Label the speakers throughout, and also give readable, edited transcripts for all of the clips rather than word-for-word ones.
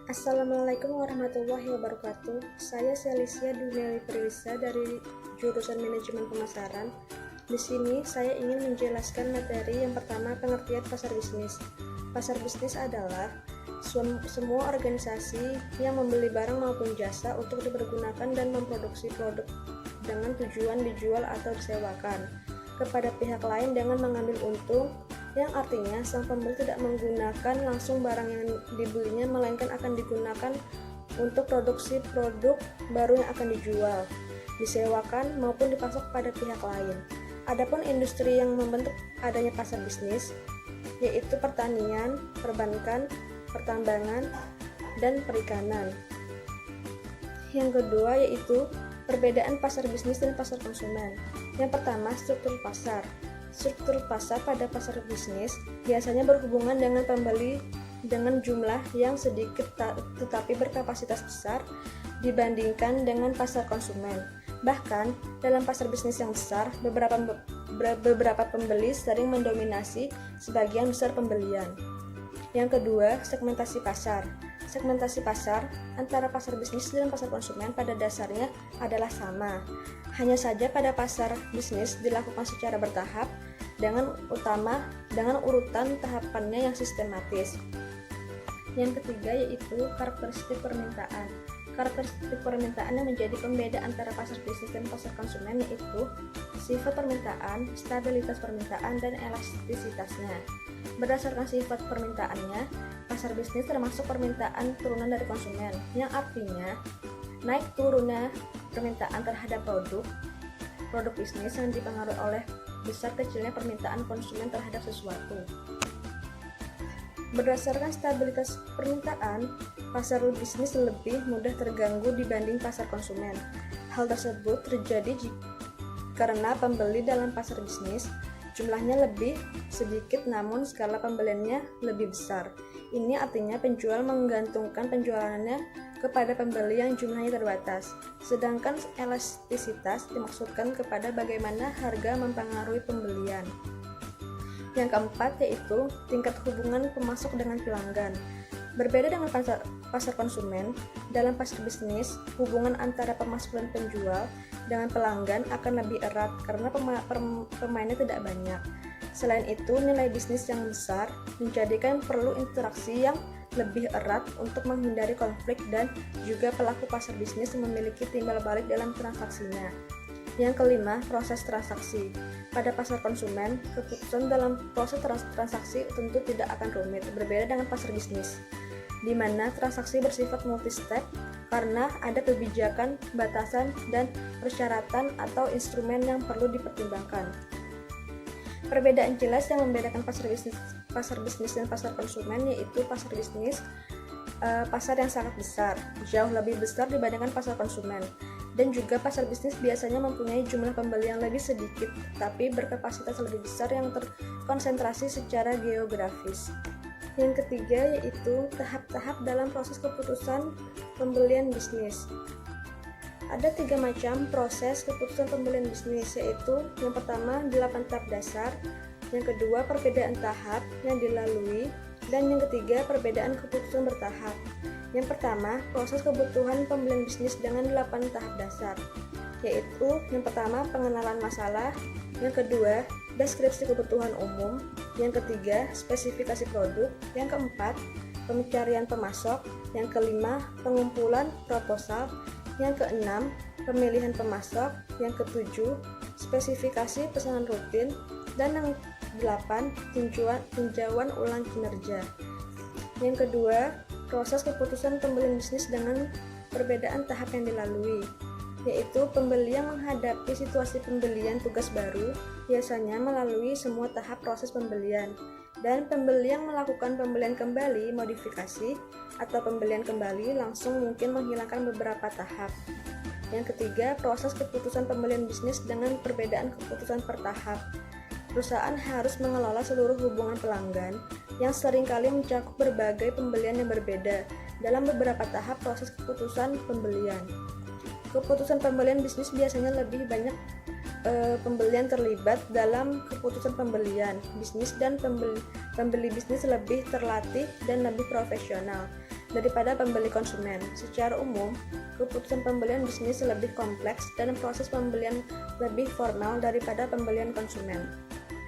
Speaker 1: Assalamualaikum warahmatullahi wabarakatuh. Saya Celisia Duniawi Prilisa dari jurusan Manajemen Pemasaran. Di sini saya ingin menjelaskan materi yang pertama, pengertian pasar bisnis. Pasar bisnis adalah semua organisasi yang membeli barang maupun jasa untuk dipergunakan dan memproduksi produk dengan tujuan dijual atau disewakan kepada pihak lain dengan mengambil untung, yang artinya sang pembeli tidak menggunakan langsung barang yang dibelinya, melainkan akan digunakan untuk produksi produk baru yang akan dijual, disewakan, maupun dipasok pada pihak lain. Adapun industri yang membentuk adanya pasar bisnis yaitu pertanian, perbankan, pertambangan, dan perikanan. Yang kedua yaitu perbedaan pasar bisnis dan pasar konsumen. Yang pertama, struktur pasar. Struktur pasar pada pasar bisnis biasanya berhubungan dengan pembeli dengan jumlah yang sedikit tetapi berkapasitas besar dibandingkan dengan pasar konsumen. Bahkan dalam pasar bisnis yang besar, beberapa pembeli sering mendominasi sebagian besar pembelian. Yang kedua, segmentasi pasar. Segmentasi pasar antara pasar bisnis dan pasar konsumen pada dasarnya adalah sama. Hanya saja pada pasar bisnis dilakukan secara bertahap dengan urutan tahapannya yang sistematis. Yang ketiga yaitu karakteristik permintaan. Karakteristik permintaan yang menjadi pembeda antara pasar bisnis dan pasar konsumen yaitu sifat permintaan, stabilitas permintaan, dan elastisitasnya. Berdasarkan sifat permintaannya, pasar bisnis termasuk permintaan turunan dari konsumen, yang artinya naik turunnya permintaan terhadap produk bisnis yang dipengaruhi oleh besar kecilnya permintaan konsumen terhadap sesuatu. Berdasarkan stabilitas permintaan, pasar bisnis lebih mudah terganggu dibanding pasar konsumen. Hal tersebut terjadi karena pembeli dalam pasar bisnis jumlahnya lebih sedikit namun skala pembeliannya lebih besar. Ini artinya penjual menggantungkan penjualannya kepada pembeli yang jumlahnya terbatas. Sedangkan elastisitas dimaksudkan kepada bagaimana harga mempengaruhi pembelian. Yang keempat yaitu tingkat hubungan pemasok dengan pelanggan. Berbeda dengan pasar konsumen, dalam pasar bisnis, hubungan antara pemasok dan penjual dengan pelanggan akan lebih erat karena pemainnya tidak banyak. Selain itu, nilai bisnis yang besar menjadikan perlu interaksi yang lebih erat untuk menghindari konflik, dan juga pelaku pasar bisnis memiliki timbal balik dalam transaksinya. Yang kelima, proses transaksi. Pada pasar konsumen, keputusan dalam proses transaksi tentu tidak akan rumit, berbeda dengan pasar bisnis, di mana transaksi bersifat multi-step karena ada kebijakan, batasan, dan persyaratan atau instrumen yang perlu dipertimbangkan. Perbedaan jelas yang membedakan pasar bisnis dan pasar konsumen yaitu pasar bisnis, pasar yang sangat besar, jauh lebih besar dibandingkan pasar konsumen. Dan juga pasar bisnis biasanya mempunyai jumlah pembeli yang lebih sedikit, tapi berkapasitas lebih besar yang terkonsentrasi secara geografis. Yang ketiga yaitu tahap-tahap dalam proses keputusan pembelian bisnis. Ada 3 macam proses keputusan pembelian bisnis, yaitu yang pertama 8 tahap dasar, yang kedua perbedaan tahap yang dilalui, dan yang ketiga perbedaan keputusan bertahap. Yang pertama, proses kebutuhan pembelian bisnis dengan 8 tahap dasar, yaitu yang pertama pengenalan masalah, yang kedua deskripsi kebutuhan umum, yang ketiga spesifikasi produk, yang keempat pencarian pemasok, yang kelima pengumpulan proposal, yang keenam pemilihan pemasok, yang ketujuh spesifikasi pesanan rutin, dan yang delapan tinjauan ulang kinerja. Yang kedua, proses keputusan pembelian bisnis dengan perbedaan tahap yang dilalui, yaitu pembeli yang menghadapi situasi pembelian tugas baru biasanya melalui semua tahap proses pembelian, dan pembeli yang melakukan pembelian kembali, modifikasi, atau pembelian kembali langsung mungkin menghilangkan beberapa tahap. Yang ketiga, proses keputusan pembelian bisnis dengan perbedaan keputusan per tahap. Perusahaan harus mengelola seluruh hubungan pelanggan yang seringkali mencakup berbagai pembelian yang berbeda dalam beberapa tahap proses keputusan pembelian. Keputusan pembelian bisnis biasanya lebih banyak pembelian terlibat dalam keputusan pembelian bisnis, dan pembeli bisnis lebih terlatih dan lebih profesional. daripada pembeli konsumen. Secara umum, keputusan pembelian bisnis lebih kompleks dan proses pembelian lebih formal daripada pembelian konsumen.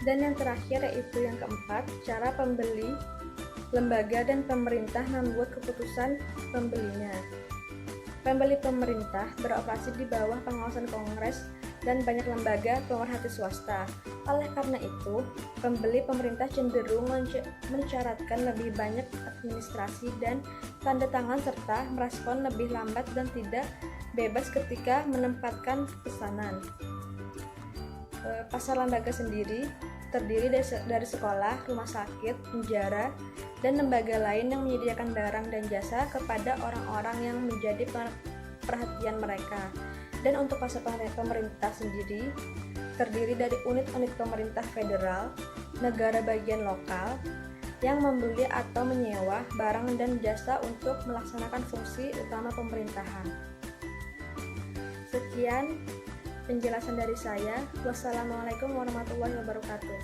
Speaker 1: Dan yang terakhir yaitu yang keempat, cara pembeli, lembaga, dan pemerintah membuat keputusan pembelinya. Pembeli pemerintah beroperasi di bawah pengawasan Kongres dan banyak lembaga pemerhati swasta. Oleh karena itu, pembeli pemerintah cenderung mensyaratkan lebih banyak administrasi dan tanda tangan serta merespon lebih lambat dan tidak bebas ketika menempatkan pesanan. Pasar lembaga sendiri terdiri dari sekolah, rumah sakit, penjara, dan lembaga lain yang menyediakan barang dan jasa kepada orang-orang yang menjadi perhatian mereka. Dan untuk pasar pemerintah sendiri terdiri dari unit-unit pemerintah federal, negara bagian lokal, yang membeli atau menyewa barang dan jasa untuk melaksanakan fungsi utama pemerintahan. Sekian penjelasan dari saya. Wassalamualaikum warahmatullahi wabarakatuh.